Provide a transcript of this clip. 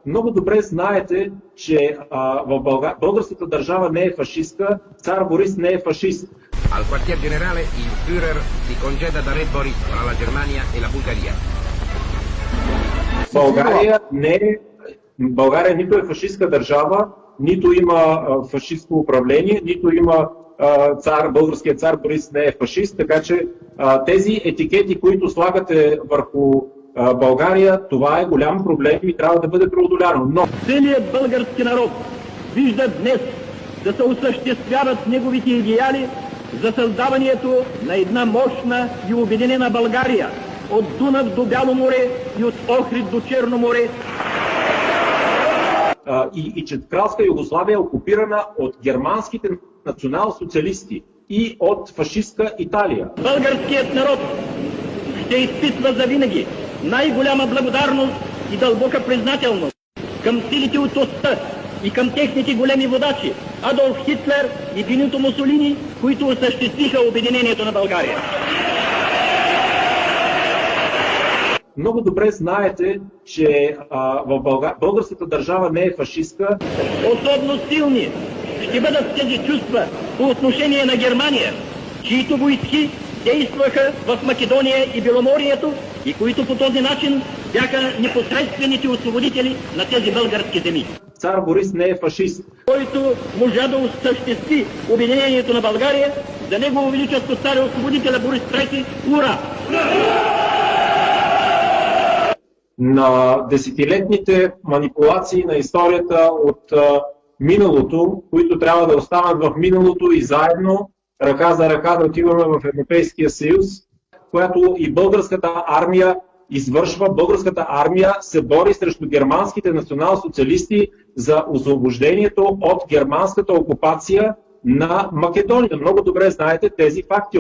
Много добре знаете, че в българската държава не е фашистка, цар Борис не е фашист. Al quartier generale il Führer si congeda da rebori tra la Germania e la Bulgaria. България нито е фашистка държава, нито има фашистско управление, нито има българският цар Борис не е фашист, така че тези етикети, които слагате върху България, това е голям проблем и трябва да бъде преодоляно. Но целият български народ вижда днес да се осъществяват неговите идеали за създаването на една мощна и обединена България от Дунав до Бяло море и от Охрид до Черно море. И че Кралска Югославия е окупирана от германските национал-социалисти и от фашистка Италия. Българският народ ще изпитва завинаги най-голяма благодарност и дълбока признателност към силите от оста и към техните големи водачи Адолф Хитлер и Бенито Мусолини, които осъществиха обединението на България. Много добре знаете, че българската държава не е фашистка. Особено силни ще бъдат тези чувства по отношение на Германия, чието войски действаха в Македония и Беломорието и които по този начин бяха непосредствените освободители на тези български земи. Цар Борис не е фашист. Който можа да осъществи обединението на България, за негово величество царя освободителя Борис III, ура! На десетилетните манипулации на историята от миналото, които трябва да останат в миналото и заедно, ръка за ръка да отиваме в Европейския съюз, която и българската армия извършва. Българската армия се бори срещу германските национал-социалисти за освобождението от германската окупация на Македония. Много добре знаете тези факти.